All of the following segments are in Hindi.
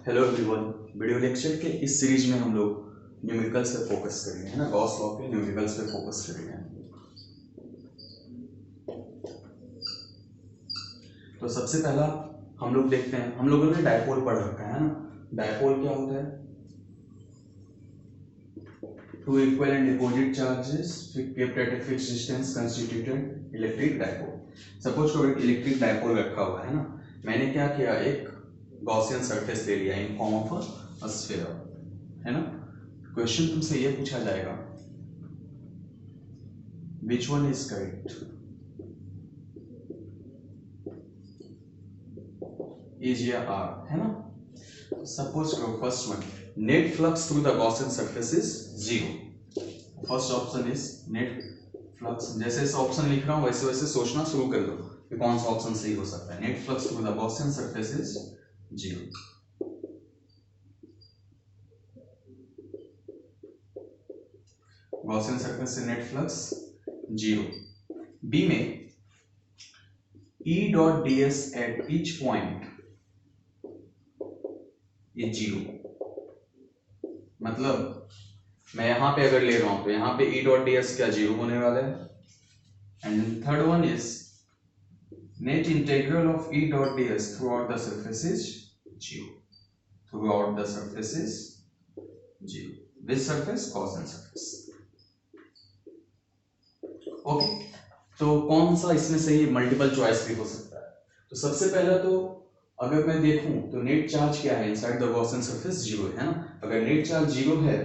Hello everyone. वीडियो लेक्चर के इस सीरीज में हम लोग न्यूमेरिकल्स पे फोकस करेंगे, है ना। गॉस लॉ के न्यूमेरिकल्स पे फोकस करेंगे। तो सबसे पहला हम लोग देखते हैं, हम लोगों ने डायपोल पढ़ रखा है ना। डायपोल क्या होता है? Two equal and opposite charges kept at a fixed distance constituted electric dipole. Suppose करो एक इलेक्ट्रिक डायपोल रखा हुआ है ना। मैंने क्या किया, एक गॉसियन सरफेस ले लिया in form of a sphere, है ना। क्वेश्चन तुमसे ये पूछा जाएगा, which one is correct, is या आर, है ना। सपोज करो first one, net flux through the Gaussian surface is zero. First option is net flux. जैसे जैसे ऑप्शन लिख रहा हूं वैसे वैसे सोचना शुरू कर दो कि कौन सा ऑप्शन सही हो सकता है। Net flux through the Gaussian surface is zero. Gaussian surface से नेट फ्लक्स जीरो। बी में E dot ds at each point is zero. मतलब मैं यहां पे अगर ले रहा हूं तो यहां पे E dot ds क्या जीरो होने वाला है। And third one is net integral of E dot ds through out the surface is zero. Through out the surface is zero. Which surface? Gaussian surface. Okay, तो कौन सा इसमें सही? मल्टीपल चॉइस भी हो सकता है। तो सबसे पहला तो अगर मैं देखूं तो नेट चार्ज क्या है inside the Gaussian surface? Zero, है ना। अगर नेट चार्ज जीरो है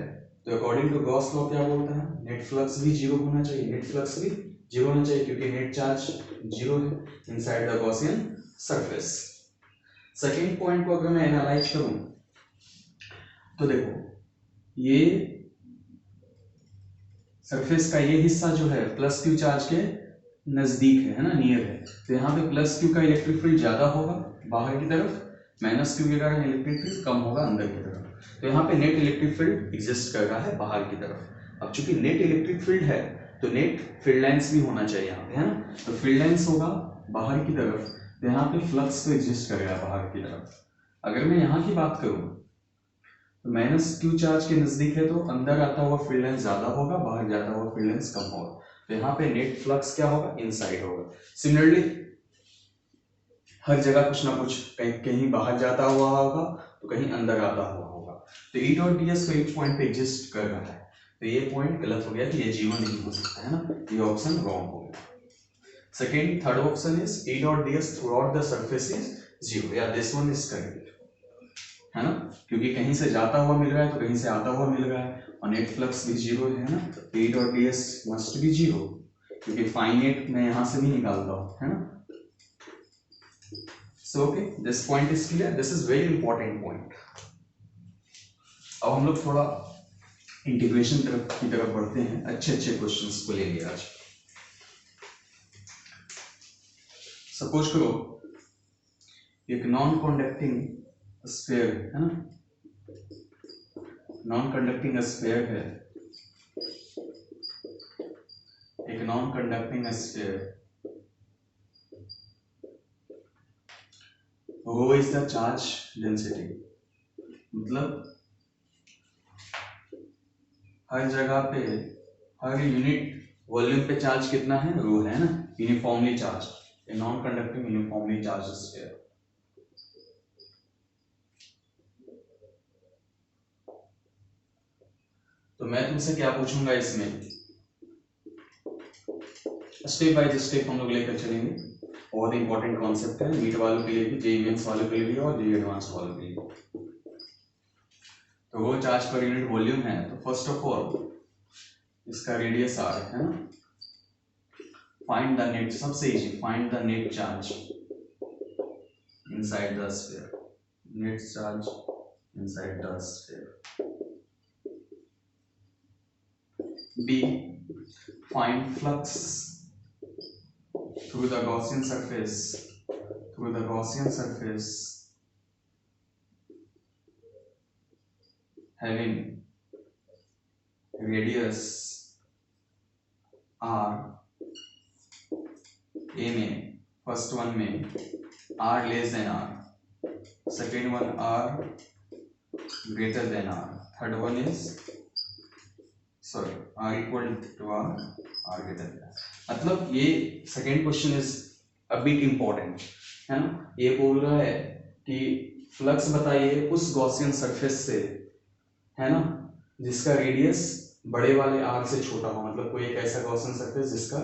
तो अकॉर्डिंग टू गॉस लॉ क्या बोलता है? नेट फ्लक्स भी जीरो होना चाहिए। नेट फ्लक्स भी जीरो होना चाहिए क्योंकि नेट चार्ज जीरो है inside the Gaussian surface. Second point को अगर मैं एनालाइज करूं तो देखो, ये सरफेस का ये हिस्सा जो है प्लस क्यू चार्ज के नजदीक है ना, नियर है। तो यहाँ पे प्लस क्यू का इलेक्ट्रिक फील्ड ज्यादा होगा बाहर की तरफ, माइनस क्यू के कारण इलेक्ट्रिक फील्ड कम होगा अंदर की तरफ। तो यहाँ पे नेट इलेक्ट्रिक फील्ड एग्जिस्ट कर रहा है बाहर की तरफ। अब चूंकि नेट इलेक्ट्रिक फील्ड है तो नेट फील्ड लाइंस भी होना चाहिए यहाँ पे, है ना। तो फील्ड लाइंस होगा बाहर की तरफ, तो यहाँ पे फ्लक्स तो एग्जिस्ट करेगा बाहर की तरफ। अगर मैं यहाँ की बात करूँ तो माइनस क्यू चार्ज के नजदीक है तो अंदर आता हुआ फील्ड लाइंस ज्यादा होगा, बाहर जाता हुआ फील्ड लाइंस कम होगा। तो यहाँ पे नेट फ्लक्स क्या होगा? इनसाइड होगा। सिमिलरली हर जगह कुछ ना कुछ, कहीं कहीं बाहर जाता हुआ होगा तो कहीं अंदर आता हुआ होगा। तो ई डॉट डी एस एक पॉइंट पे एग्जिस्ट कर रहा है, तो ये पॉइंट गलत हो गया कि ये जीरो नहीं हो सकता, है ना। ये ऑप्शन रॉन्ग हो गया। Second, third option is E dot D S through out the surface is zero, या दिस वन इज करेक्ट, है ना। क्योंकि कहीं से जाता हुआ मिल रहा है तो कहीं से आता हुआ मिल रहा है और नेट फ्लक्स भी जीरो है ना। तो ई dot D S must be zero क्योंकि फाइनाइट मैं यहां से भी निकालता हूं, है ना। So okay, this point is clear. This is very important point. अब हम लोग थोड़ा इंटीग्रेशन की तरफ बढ़ते हैं। अच्छे अच्छे क्वेश्चंस को ले लिया आज। सपोज करो एक नॉन कंडक्टिंग स्फीयर है ना, नॉन कंडक्टिंग स्फीयर है, एक non conducting sphere. Rho is the charge density, मतलब हर जगह पे हर यूनिट वॉल्यूम पे चार्ज कितना है? रो, है ना। Uniformly charge, a non conducting uniformly charge sphere. तो मैं तुमसे क्या पूछूंगा इसमें, स्टेप बाय स्टेप हम लोग लेकर चलेंगे। बहुत इंपॉर्टेंट कॉन्सेप्ट है, नीट वालों के लिए भी, जेईई मेंस वालों के लिए भी और जेईई एडवांस वालों के लिए। तो वो चार्ज पर यूनिट वॉल्यूम है, तो फर्स्ट ऑफ ऑल इसका रेडियस आर है ना। फाइंड द नेट, सबसे easy, find the net charge inside the sphere, net charge inside the sphere. B, find flux through the Gaussian surface, through the Gaussian surface having radius r। A में फर्स्ट वन में r less than r, second one r greater than r. Third one is sorry r equal to r greater than r. मतलब ये second question is a bit important है ना। ये बोल रहा है कि फ्लक्स बताइए उस गॉसियन सरफेस से, है ना, जिसका रेडियस बड़े वाले आर से छोटा हो। मतलब कोई एक ऐसा गॉसियन सरफेस जिसका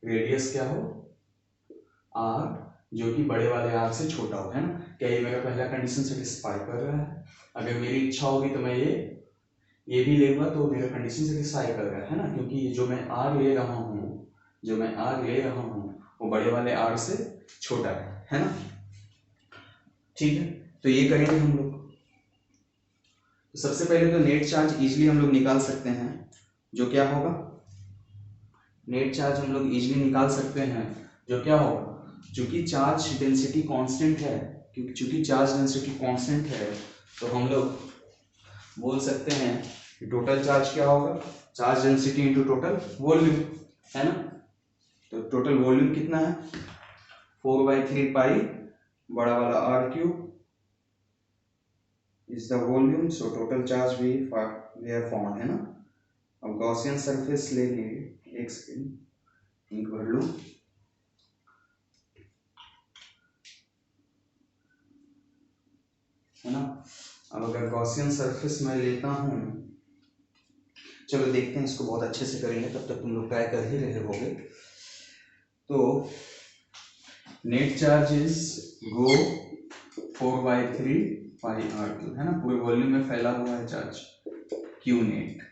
रेडियस क्या हो, आर, जो कि बड़े वाले आर से छोटा हो, है ना। क्या ये मेरा पहला कंडीशन सेटिस्फाई कर रहा है? अगर मेरी इच्छा होगी तो मैं ये भी लेगा तो मेरा कंडीशन सेटिस्फाई कर रहा है ना, क्योंकि जो मैं आर ले रहा हूँ वो बड़े वाले आर से छोटा है ना। ठीक है, तो ये करेंगे हम लोग। तो सबसे पहले तो नेट चार्ज इजीली हम लोग निकाल सकते हैं, जो क्या होगा, नेट चार्ज हम लोग इजीली निकाल सकते हैं, जो क्या होगा, चूंकि चार्ज डेंसिटी कांस्टेंट है, चूंकि चार्ज डेंसिटी कांस्टेंट है, तो हम लोग बोल सकते हैं कि टोटल चार्ज क्या होगा, charge density into total volume, है ना। तो टोटल वॉल्यूम कितना है, 4/3 पाई बड़ा वाला r cube is the volume. So total charge भी हैव फाउंड, है ना। अब गॉसियन सरफेस लेंगे, एक सेकेंड इंक भर लूं। है ना। अब अगर गॉसियन सरफेस मैं लेता हूं, चलो देखते हैं, इसको बहुत अच्छे से करेंगे, तब तक तुम लोग ट्राई कर ही रहे होगे। तो net charge is go 4/3 pi r cube, है ना। पूरे वॉल्यूम में फैला हुआ है चार्ज क्यू नेट।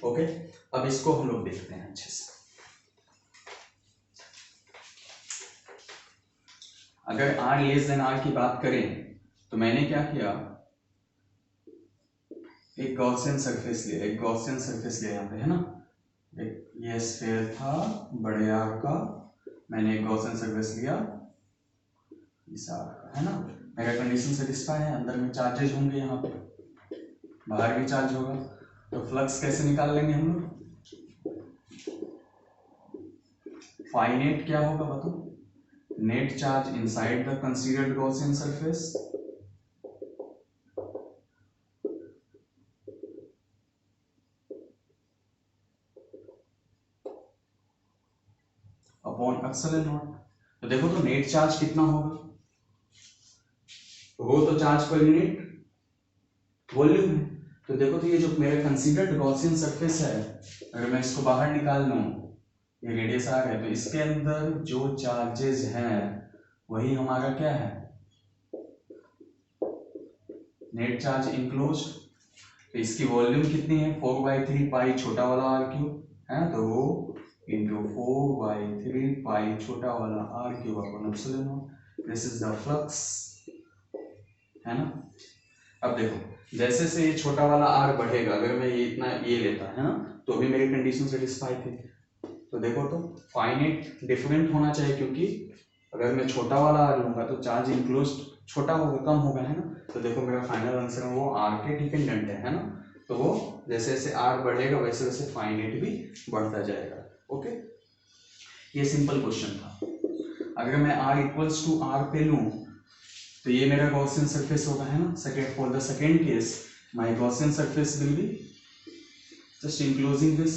ओके, अब इसको हम लोग देखते हैं अच्छे से। अगर r लेस देन r की बात करें तो मैंने क्या किया, एक गॉसियन सरफेस लिया, यहाँ पे, है ना। एक ये स्फीयर था बड़े आर का, मैंने एक गॉसियन सरफेस लिया इस आर का, है ना। मेरा कंडीशन सेटिस्फाई है, अंदर में चार्जेस होंगे, यहाँ पे बाहर भी चार्ज होगा। तो फ्लक्स कैसे निकाल लेंगे हम लोग, फाइनेट क्या होगा बताओ, net charge inside the considered Gaussian surface upon epsilon not. तो देखो तो नेट चार्ज कितना होगा, वो तो चार्ज पर यूनिट वॉल्यूम है। तो देखो तो ये जो मेरा कंसीडर्ड गॉसियन सरफेस है, अगर मैं इसको बाहर निकाल लूं, ये रेडियस आर है, तो इसके अंदर जो चार्जेस हैं वही हमारा क्या है, नेट चार्ज इनक्लोज्ड। तो इसकी वॉल्यूम कितनी है, 4/3 पाई छोटा वाला आर क्यूब, है, तो वो इंटू 4/3 पाई छोटा वाला r cube upon epsilon nought. This is the flux, है ना। अब देखो जैसे से ये छोटा वाला आर बढ़ेगा, अगर मैं ये इतना ये लेता, है ना, तो भी मेरी कंडीशन सेटिस्फाई थी। तो देखो तो फाइनेट डिफरेंट होना चाहिए, क्योंकि अगर मैं छोटा वाला आर लूंगा तो चार्ज इनक्लोज्ड छोटा होगा, कम होगा, है ना। तो देखो मेरा फाइनल आंसर है वो आर के डिपेंडेंट है ना। तो वो जैसे जैसे आर बढ़ेगा वैसे वैसे फाइनेट भी बढ़ता जाएगा। ओके, ये सिंपल क्वेश्चन था। अगर मैं आर इक्वल्स टू आर पे लूं तो ये मेरा गॉसियन सरफेस होगा, है ना। Second, for the second case my Gaussian surface will be just enclosing this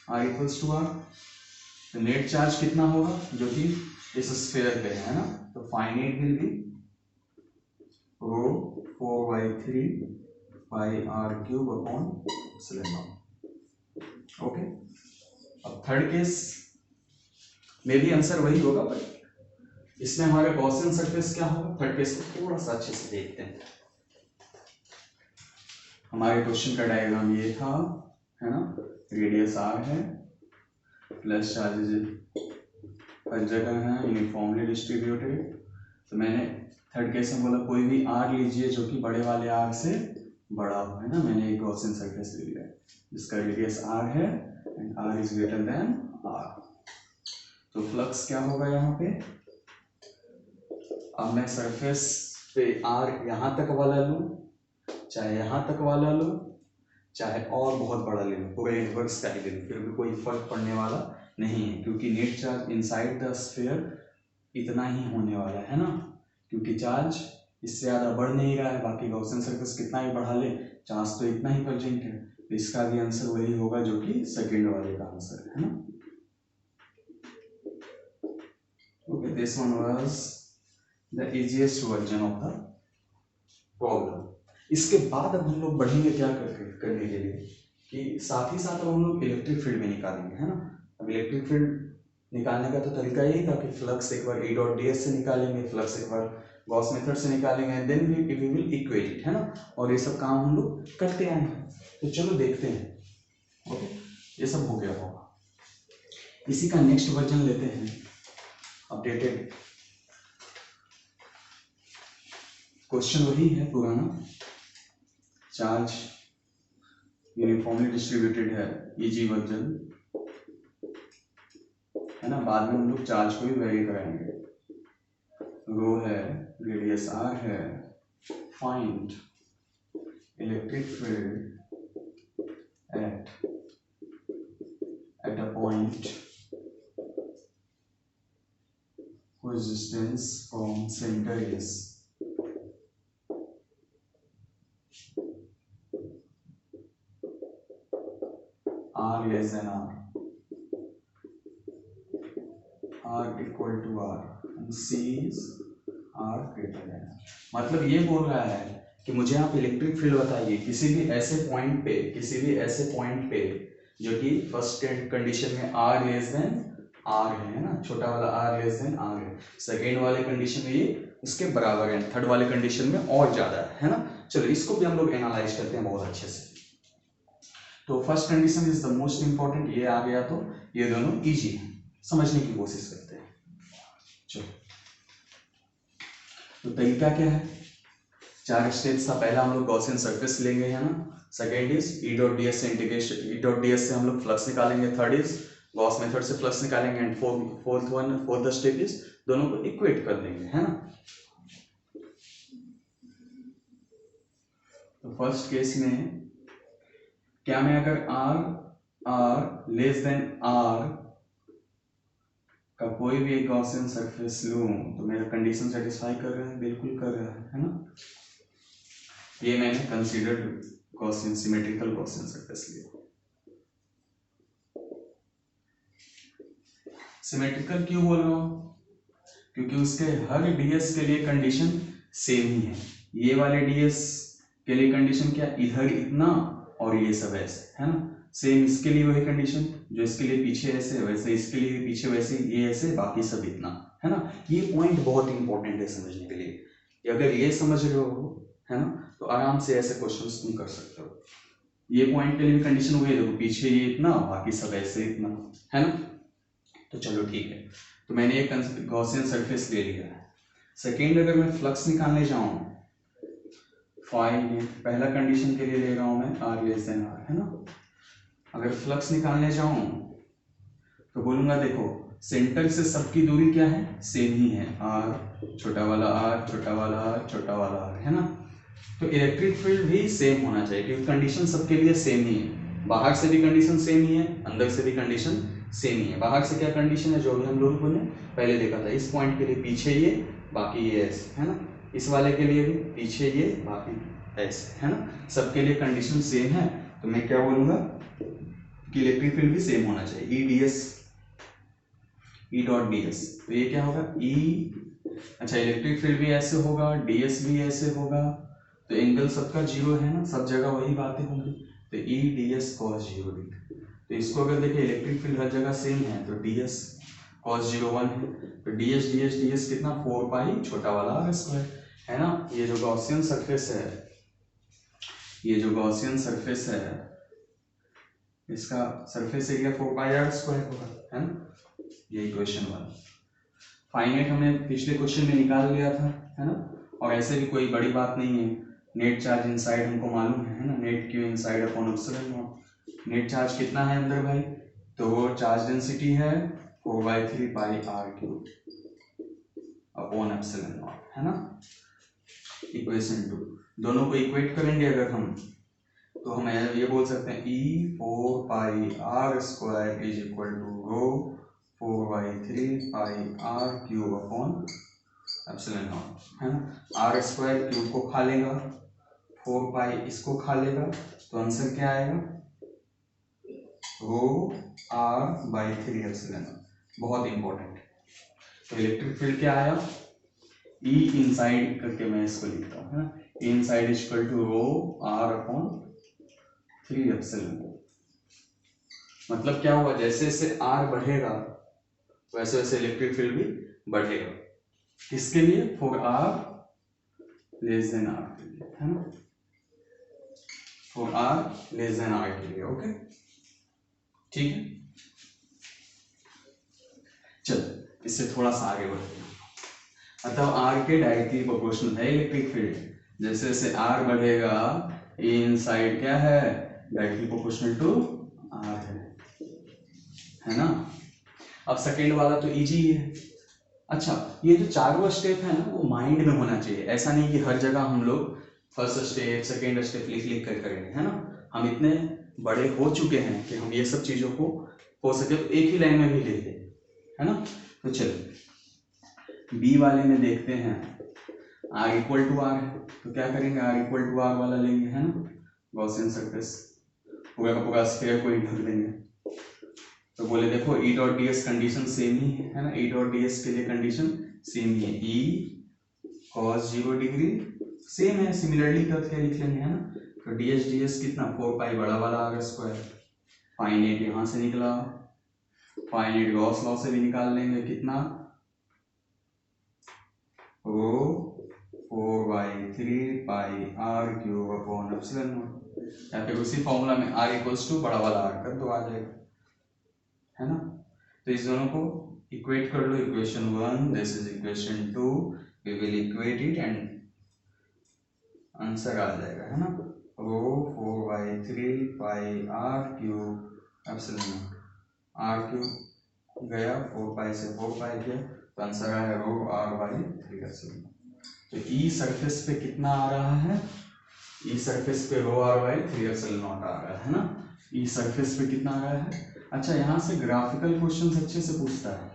r equals to r. तो नेट चार्ज कितना होगा, जो कि इस स्फीयर पे है ना, तो finite will be rho 4/3 pi r cube upon epsilon nought. Okay, अब थर्ड केस में भी आंसर वही होगा, पर इसमें हमारे गॉसियन सरफेस क्या होगा। थर्ड केस को थोड़ा सा अच्छे से देखते हैं। हमारे क्वेश्चन का डायग्राम ये था, है ना। रेडियस आर है, प्लस चार्जेस हर जगह है, यूनिफॉर्मली डिस्ट्रीब्यूटेड। तो मैंने थर्ड केस में बोला कोई भी आर लीजिए जो कि बड़े वाले आर से बड़ा हो, है ना। मैंने एक गॉसियन सरफेस ले लिया जिसका रेडियस आर है and r is greater than r. तो फ्लक्स क्या होगा यहाँ पे, अब मैं सरफेस पे आर यहाँ तक वाला लूं, चाहे यहाँ तक वाला लूं, चाहे और बहुत बड़ा ले लूं, पूरा इनवर्स का ले लूं, फिर भी कोई फर्क पड़ने वाला नहीं है, क्योंकि net charge inside the sphere इतना ही होने वाला है ना, क्योंकि चार्ज इससे ज़्यादा बढ़ नहीं रहा है। बाकी गॉसियन सर्फेस कितना भी बढ़ा ले, चार्ज तो इतना ही प्रेजेंट है। तो इसका भी आंसर वही होगा जो कि सेकेंड वाले का आंसर है ना। Okay, this one was the easiest version of the problem. इसके बाद अब हम लोग बढ़ेंगे क्या करने के लिए कि साथ ही साथ अब हम लोग इलेक्ट्रिक फील्ड में निकालेंगे, है ना। अब इलेक्ट्रिक फील्ड निकालने का तो तरीका यही था कि फ्लक्स एक बार E डॉट ds से निकालेंगे, फ्लक्स एक बार गॉस मेथड से निकालेंगे, then we will equate it, है ना। और ये सब काम हम लोग करते आए हैं, तो चलो देखते हैं। ओके, ये सब हो गया होगा। इसी का नेक्स्ट वर्जन लेते हैं, अपडेटेड। क्वेश्चन वही है पुराना, चार्ज यूनिफॉर्मली डिस्ट्रीब्यूटेड है, इजी वर्जन है ना। बाद में हम लोग चार्ज को भी वेरी कराएंगे। रो है, रेडियस r है, find electric field at a point whose distance from center is r less than r equal to r and c is r greater than r। मतलब ये बोल रहा है कि मुझे आप इलेक्ट्रिक फील्ड बताइए किसी भी ऐसे पॉइंट पे जो कि फर्स्ट कंडीशन में r लेस देन r है ना, छोटा वाला r लेस देन r है, सेकेंड वाले कंडीशन में ये उसके बराबर है, थर्ड वाले कंडीशन में और ज्यादा है ना। चलो इसको भी हम लोग एनालाइज करते हैं बहुत अच्छे से। तो first condition is the most important, ये आ गया तो ये दोनों इजी है, समझने की कोशिश करते हैं। चलो, तो तरीका क्या है, 4 स्टेप्स था। पहला हम लोग गॉसियन सरफेस लेंगे, है ना। Second is E dot ds से इंटीग्रेशन, E डॉट ds से हम लोग फ्लक्स निकालेंगे। थर्ड इज गॉस मेथड से फ्लक्स निकालेंगे। एंड फोर्थ स्टेप इज दोनों को इक्वेट कर देंगे, है ना। तो फर्स्ट केस में क्या मैं अगर r लेस देन r का कोई भी एक गॉसियन सरफेस लूं तो मेरा कंडीशन सेटिस्फाई कर रहा है, बिल्कुल कर रहा है ना। ये मैंने considered Gaussian symmetrical Gaussian surface लिया। सिमेट्रिकल क्यों बोल रहा हूं, क्योंकि उसके हर ds के लिए कंडीशन सेम ही है। ये वाले ds के लिए कंडीशन क्या, इधर इतना और ये सब ऐसे, है ना। सेम इसके लिए वही कंडीशन, जो इसके लिए पीछे ऐसे वैसे इसके लिए पीछे वैसे, ये ऐसे बाकी सब इतना, है ना। ये पॉइंट बहुत इंपॉर्टेंट है समझने के लिए। अगर ये समझ रहे हो, है ना, तो आराम से ऐसे क्वेश्चंस तुम कर सकते हो। ये पॉइंट के लिए भी कंडीशन हुई है, देखो पीछे ये इतना बाकी सब ऐसे इतना, है ना। तो चलो ठीक है, तो मैंने एक गॉसियन सरफेस ले लिया है। सेकेंड, अगर मैं फ्लक्स निकालने जाऊं, पहला कंडीशन के लिए ले रहा हूं मैं r लेस देन r, है ना। अगर फ्लक्स निकालने जाऊं तो बोलूंगा देखो सेंटर से सबकी दूरी क्या है, सेम ही है, r छोटा वाला r छोटा वाला r छोटा वाला r, है ना। तो इलेक्ट्रिक फील्ड भी सेम होना चाहिए क्योंकि कंडीशन सबके लिए सेम ही है। बाहर से भी कंडीशन सेम ही है, अंदर से भी कंडीशन सेम ही है। बाहर से क्या कंडीशन है, जो भी हम लोगों ने पहले देखा था, इस पॉइंट के लिए पीछे ये बाकी ये ऐसे, है ना। इस वाले के लिए भी पीछे ये बाकी ऐसे, है ना। सबके लिए कंडीशन सेम है, तो मैं क्या बोलूंगा कि इलेक्ट्रिक फील्ड भी सेम होना चाहिए, E डॉट ds। तो ये क्या होगा, अच्छा इलेक्ट्रिक फील्ड भी ऐसे होगा, ds भी ऐसे होगा, तो एंगल सबका 0 है ना, सब जगह वही बातें होंगी। तो E ds cos 0d। तो इसको अगर देखें इलेक्ट्रिक फील्ड हर जगह सेम है, तो ds cos 0 1 है, तो ds कितना 4 पाई छोटा वाला r स्क्वायर, है ना। ये जो गॉसियन सरफेस है, इसका सरफेस एरिया 4 पाई r स्क्वायर होगा, है ना। ये इक्वेशन 1। फाइनाइट हमने पिछले क्वेश्चन में निकाल लिया था, है ना। और ऐसे भी कोई बड़ी बात नहीं है, नेट चार्ज इनसाइड हमको मालूम है ना, net Q inside upon epsilon not. Net charge कितना है अंदर भाई, तो वो चार्ज डेंसिटी है 4/3 पाई r³ अपॉन एप्सिलॉन नॉट, है ना। इक्वेशन 2, दोनों को इक्वेट करेंगे अगर हम, तो हम ये बोल सकते हैं E 4 pi r² is equal to rho 4/3 pi r cube upon epsilon nought, है ना। आर स्क्वायर क्यूब को खा लेगा, 4 पाई इसको खा लेगा, तो आंसर क्या आएगा, रो r/3 एप्सिलॉन नॉट। बहुत इंपॉर्टेंट। तो इलेक्ट्रिक फील्ड क्या आया, ई इनसाइड करके मैं इसको लिखता हूँ, है ना। E inside equal to rho r/3 epsilon. मतलब क्या हुआ, जैसे जैसे r बढ़ेगा वैसे वैसे इलेक्ट्रिक फील्ड भी बढ़ेगा। किसके लिए, for r less than r के लिए, है ना, for r less than r के लिए। ओके, ठीक है। चलो इससे थोड़ा सा आगे बढ़ते हैं। मतलब r के डायरेक्टली प्रोपोर्शनल है इलेक्ट्रिक फील्ड। जैसे जैसे r बढ़ेगा इनसाइड क्या है, डायरेक्टली प्रोपोर्शनल टू r है ना। अब सेकेंड वाला तो इजी है। अच्छा, ये जो चारों स्टेप है ना वो माइंड में होना चाहिए। ऐसा नहीं कि हर जगह हम लोग फर्स्ट स्टेप सेकेंड स्टेप लिख लिख कर करेंगे, है ना। हम इतने बड़े हो चुके हैं कि हम ये सब चीजों को हो सके तो एक ही लाइन में भी लिख दें, है ना। तो चलो बी वाले में देखते हैं, r इक्वल टू r है तो क्या करेंगे, r इक्वल टू r वाला लेंगे, है ना। गॉसियन सरफेस पूरा का पूरा स्फीयर को ही ढक देंगे। तो बोले देखो E dot D S condition same ही है ना, ई डॉट डी एस के लिए कंडीशन सेम ही है, ई cos 0 डिग्री सेम है, सिमिलरली करके लिख लेंगे, है ना। तो डी एस कितना, 4 पाई बड़ा वाला आर स्क्वायर, फाइनाइट यहाँ से निकला, फाइनाइट गॉस लॉ से भी निकाल लेंगे, कितना, रो 4/3 pi r cube upon epsilon not, या फिर उसी फॉर्मूला में r इक्वल्स टू बड़ा वाला r कर दो, आ जाएगा, है ना। तो इस दोनों को इक्वेट कर लो, equation 1 this is equation 2, we will equate it and answer आ जाएगा, है ना। Rho 4/3 pi r cube epsilon not, r cube गया 4 पाई से 4 पाई गया, तो आंसर आया रो r/3 एप्सिलॉन। तो ई सरफेस पे कितना आ रहा है, ई सरफेस पे रो r/3 एप्सिलॉन नॉट आ रहा है ना। ई सरफेस पे कितना आ रहा है। अच्छा, यहाँ से ग्राफिकल क्वेश्चन अच्छे से पूछता है,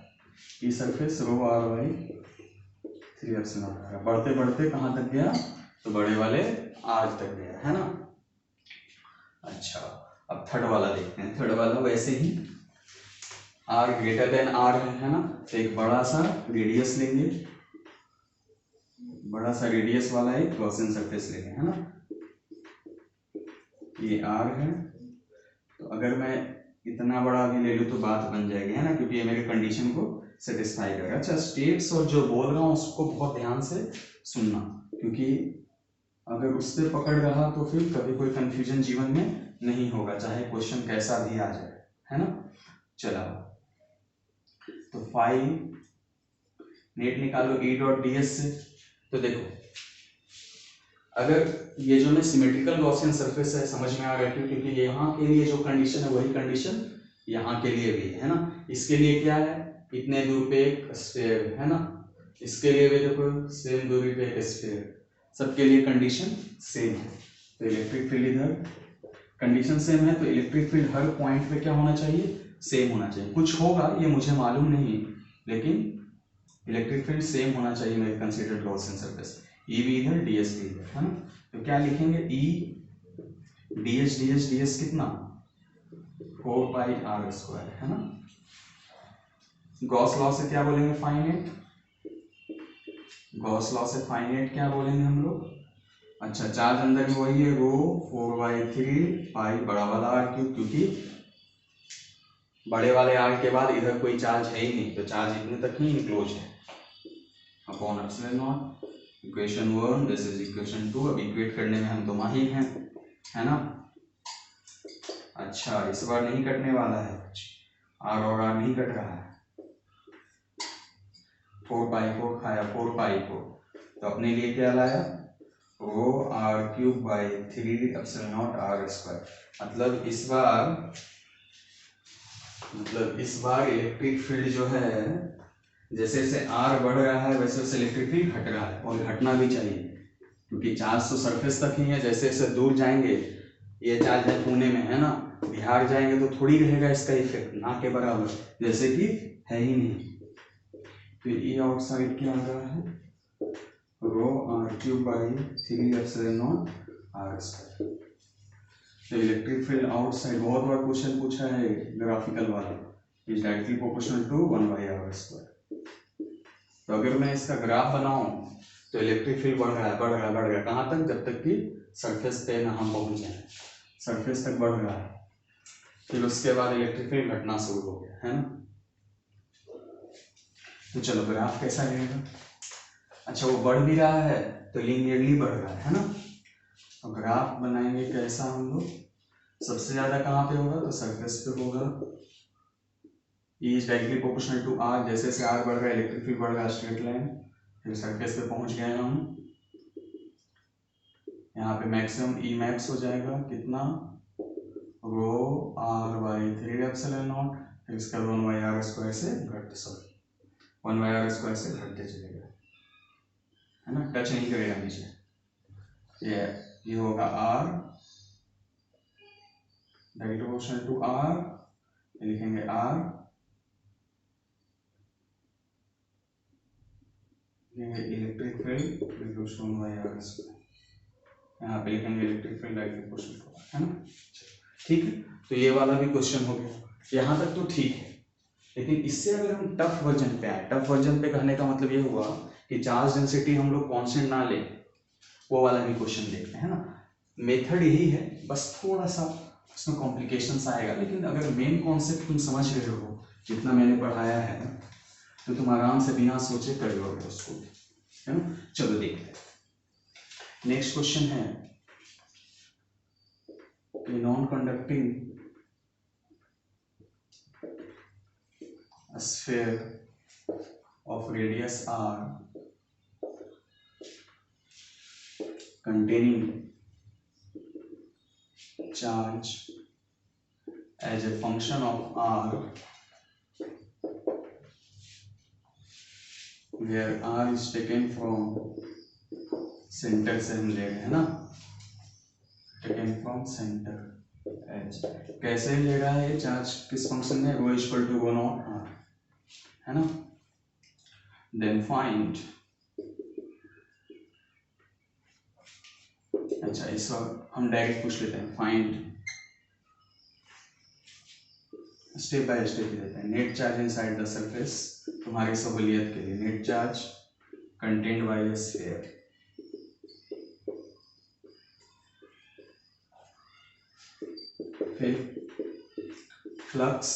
E surface rho r/3 epsilon not आ रहा है, बढ़ते बढ़ते कहाँ तक गया, तो बड़े वाले r तक गया, है ना। अच्छा, अब थर्ड वाला देखते हैं। थर्ड वाला वैसे ही r ग्रेटर देन r है ना, तो एक बड़ा सा रेडियस लेंगे, बड़ा सा रेडियस वाला एक गॉसियन सरफेस लेंगे, है ना। ये r है, तो अगर मैं इतना बड़ा भी ले लूँ तो बात बन जाएगी, है ना, क्योंकि ये मेरे कंडीशन को सेटिस्फाई करेगा। अच्छा, स्टेप्स और जो बोल रहा हूँ उसको बहुत ध्यान से सुनना, क्योंकि अगर उससे पकड़ रहा तो फिर कभी कोई कंफ्यूजन जीवन में नहीं होगा, चाहे क्वेश्चन कैसा भी आ जाए, है ना। चला, तो 5 नेट निकालो ई डॉट डी एस से। तो देखो, अगर ये जो मैं सिमेट्रिकल गॉसियन सरफेस है, समझ में आ रहा है, क्योंकि यहाँ के लिए जो कंडीशन है वही कंडीशन यहाँ के लिए भी है ना। इसके लिए क्या है, इतने दूर पे एक स्फीयर है ना, इसके लिए भी देखो सेम दूरी पे एक स्फीयर, सबके लिए कंडीशन सेम है। तो इलेक्ट्रिक फील्ड इधर कंडीशन सेम है, तो इलेक्ट्रिक फील्ड हर पॉइंट पे क्या होना चाहिए, सेम होना चाहिए। कुछ होगा ये मुझे मालूम नहीं, लेकिन इलेक्ट्रिक फील्ड सेम होना चाहिए मेरे कंसीडर्ड गॉसियन सरफेस। ई भी इधर डी एस भी इधर, है ना। तो क्या लिखेंगे, ई डी एस कितना, 4 पाई r स्क्वायर, है ना। गॉस लॉ से क्या बोलेंगे, फाइनाइट, गॉस लॉ से फाइनाइट क्या बोलेंगे हम लोग। अच्छा, चार्ज अंदर में वही है, रो 4/3 पाई बड़ा वाला r क्यूब, क्योंकि बड़े वाले r के बाद इधर कोई चार्ज है ही नहीं, तो चार्ज इतने तक ही इनक्लोज है, upon epsilon not. Equation 1 this is equation 2। अब इक्वेट करने में हम तो माहिर हैं, है ना। अच्छा, इस बार नहीं कटने वाला है, r और r नहीं कट रहा है, 4 पाई को खाया 4 पाई को, तो अपने लिए क्या लाया, रो r³/3 epsilon not r square. मतलब इस बार इलेक्ट्रिक फील्ड जो है, जैसे जैसे r बढ़ रहा है वैसे वैसे इलेक्ट्रिक फील्ड घट रहा है, और घटना भी चाहिए, क्योंकि चार्ज तो सरफेस तक ही है। जैसे जैसे दूर जाएंगे, ये चार्ज है पुणे में, है ना, बिहार जाएंगे तो थोड़ी रहेगा इसका इफेक्ट, ना के बराबर, जैसे कि है ही नहीं। फिर E आउटसाइड क्या आ रहा है, रो r³ बाई 3ε0 r²। तो इलेक्ट्रिक फील्ड आउटसाइड बहुत बार क्वेश्चन पूछा है ग्राफिकल वाला, is directly proportional to 1/r²। तो अगर मैं इसका ग्राफ बनाऊं तो इलेक्ट्रिक फील्ड बढ़ रहा है बढ़ रहा है बढ़ रहा है, कहाँ तक, जब तक कि सरफेस पे ना हम पहुंच जाए, सरफेस तक बढ़ रहा है। फिर उसके बाद इलेक्ट्रिक फील्ड घटना शुरू हो गया है ना। तो चलो ग्राफ कैसा रहेगा, अच्छा वो बढ़ भी रहा है तो लीनियरली बढ़ रहा है ना। तो ग्राफ बनाएंगे कैसा हम लोग, सबसे ज्यादा कहाँ पे होगा, तो सरफेस पे होगा। E is directly proportional to r, जैसे जैसे r बढ़ रहा है इलेक्ट्रिक फील्ड बढ़ रहा है, स्ट्रेट लाइन। फिर सरफेस पे पहुंच गए हम, यहाँ पे मैक्सिमम E मैक्स हो जाएगा कितना, रो r/3ε0। फिर इसका 1/r² से घटते 1/r² से घटते चलेगा है ना, टच नहीं करेगा नीचे। ये होगा r directly proportional to r, लिखेंगे r, electric field equals to 1/r², यहाँ पे लिखेंगे electric field directly proportional to r, है ना। ठीक है, तो ये वाला भी क्वेश्चन हो गया, यहाँ तक तो ठीक है। लेकिन इससे अगर हम टफ वर्जन पे आए, टफ वर्जन पे कहने का मतलब ये हुआ कि चार्ज डेंसिटी हम लोग कांस्टेंट ना ले, वो वाला भी क्वेश्चन देखते हैं ना। मेथड यही है, बस थोड़ा सा उसमें कॉम्प्लिकेशंस आएगा, लेकिन अगर मेन कॉन्सेप्ट तुम समझ रहे हो जितना मैंने पढ़ाया है तो तुम आराम से बिना सोचे कर लोगे उसको, है ना। चलो देखते हैं, नेक्स्ट क्वेश्चन है non conducting sphere of radius r containing charge as a function of r, where r is taken from center से हम ले रहे हैं ना, taken from center एच। कैसे ले रहा है चार्ज, किस फंक्शन में, रो इक्वल टू 1/r, है ना। देन फाइंड, अच्छा इस वक्त हम डायरेक्ट पूछ लेते हैं, फाइंड स्टेप बाय स्टेप देते हैं। Net charge inside the surface, तुम्हारी सहूलियत के लिए, net charge contained by a sphere. फिर flux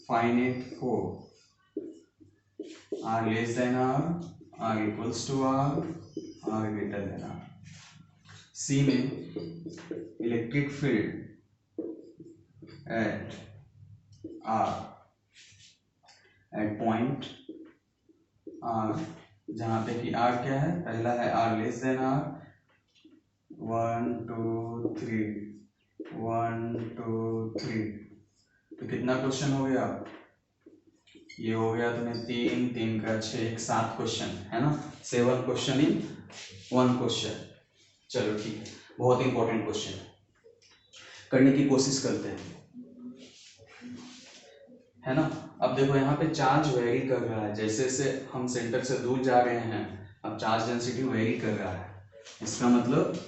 finite for r less than r, r equals to r, r greater than r। सी में electric field at r at point r, जहां पे कि r क्या है, पहला है r लेस देन r, 1 2 3 1 2 3। तो कितना क्वेश्चन हो गया, ये हो गया तुम्हें 3 3 का 6, 7 क्वेश्चन, है ना। 7 क्वेश्चन इन 1 क्वेश्चन। चलो ठीक है, बहुत इंपॉर्टेंट क्वेश्चन करने की कोशिश करते हैं, है ना। अब देखो यहाँ पे चार्ज वेरी कर रहा है, जैसे जैसे हम सेंटर से दूर जा रहे हैं, अब चार्ज डेंसिटी वेरी कर रहा है। इसका मतलब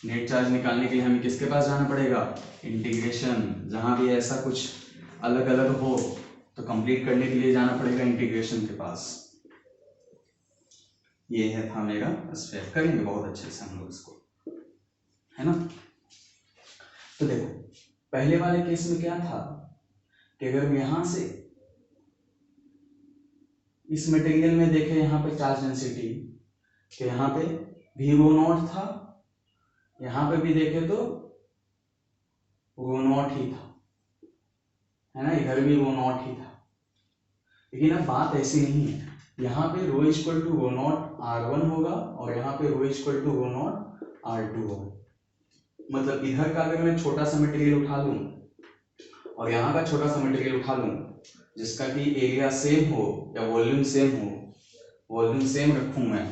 नेट चार्ज निकालने के लिए हमें किसके पास जाना पड़ेगा, इंटीग्रेशन। जहां भी ऐसा कुछ अलग अलग हो तो कंप्लीट करने के लिए जाना पड़ेगा इंटीग्रेशन के पास। ये है था मेरा स्टेप, करेंगे बहुत अच्छे से हम लोग इसको, है ना। तो देखो पहले वाले केस में क्या था कि अगर यहां से इस मटेरियल में देखें, यहाँ पे चार्ज डेंसिटी कि यहाँ पे भी रो नॉट था, यहाँ पे भी देखे तो रो नॉट ही था, है ना, इधर भी रो नॉट ही था। लेकिन अब बात ऐसी नहीं है, यहाँ पे rho equal to rho not r1 होगा और यहाँ पे rho equal to rho not r2 होगा। मतलब इधर का अगर मैं छोटा सा मटेरियल उठा लूं और यहाँ का छोटा सा मटेरियल उठा लूं, जिसका कि एरिया सेम हो या वॉल्यूम सेम हो, वॉल्यूम सेम रखूं मैं,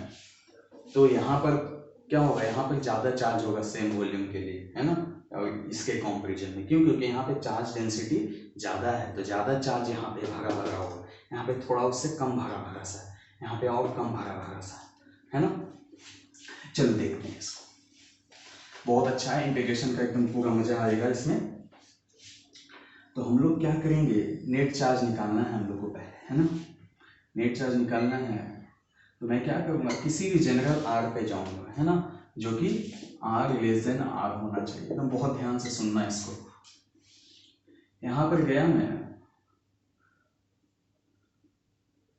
तो यहाँ पर क्या होगा, यहाँ पर ज्यादा चार्ज होगा सेम वॉल्यूम के लिए, है ना। और इसके कंपैरिजन में। क्यों? क्योंकि यहाँ पे चार्ज डेंसिटी ज़्यादा है, तो ज़्यादा चार्ज यहाँ पे भरा भरा होगा, यहाँ पे थोड़ा उससे कम भरा भरा सा है, यहाँ पे और कम भरा भरा सा है ना। चलो देखते हैं इसको। बहुत अच्छा है, इंटीग्रेशन का एकदम पूरा मजा आएगा इसमें। तो हम लोग क्या करेंगे, नेट चार्ज निकालना है हम लोग को पहले, है ना। नेट चार्ज निकालना है तो मैं क्या करूँगा, किसी भी जनरल आर पे जाऊँगा, है ना, जो कि आर लेस देन आर होना चाहिए। एकदम बहुत ध्यान से सुनना इसको। यहाँ पर गया मैं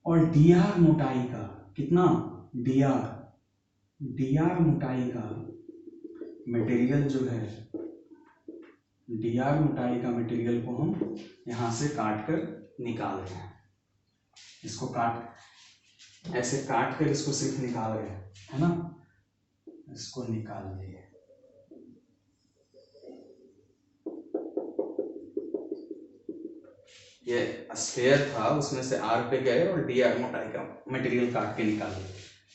और डी आर मोटाई का कितना, डी आर मोटाई का मटेरियल जो है, डी आर मोटाई का मटेरियल को हम यहाँ से काट कर निकाल रहे हैं। इसको ऐसे काट कर इसको सिर्फ निकाल रहे हैं, है ना। इसको निकाल लिए। ये स्फीयर था, उसमें से आर पे गए और डी आर मोटाई का मटेरियल काट के निकाल लिए।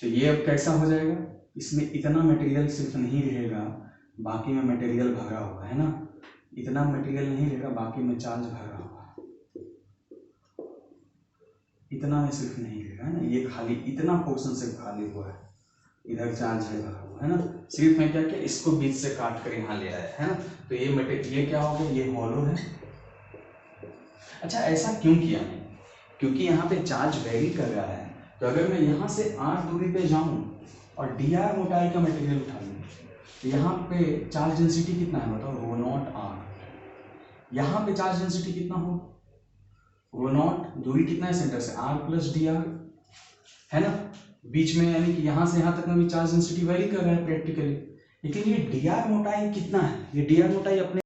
तो ये अब कैसा हो जाएगा, इसमें इतना मटेरियल सिर्फ नहीं रहेगा, बाकी में मटेरियल भरा होगा, है ना। इतना मटेरियल नहीं रहेगा, बाकी में चार्ज भरा होगा। इतना में सिर्फ नहीं रहेगा, है ना। ये खाली इतना पोर्शन से खाली हुआ है, इधर चार्ज है भरा हुआ, है ना। सिर्फ मैं क्या किया, इसको बीच से काट कर यहाँ ले आया, है ना। तो ये मटेरियल क्या हो गया, ये हॉलो है। अच्छा, ऐसा क्यों किया मैंने, क्योंकि यहाँ पे चार्ज वेरी कर रहा है। तो अगर मैं यहाँ से आर दूरी पे जाऊँ और डी आर मोटाई का मटेरियल उठा लूँ, तो यहाँ पे चार्ज डेंसिटी कितना है बताओ, रो नॉट आर। यहाँ पे चार्ज डेंसिटी कितना हो, रो नॉट, दूरी कितना है सेंटर से, आर प्लस डी आर, है ना। बीच में यानी कि यहाँ से यहाँ तक में भी चार्ज डेंसिटी वेरी कर रहा है प्रैक्टिकली। लेकिन ये डी आर मोटाई कितना है, ये डी आर मोटाई अपने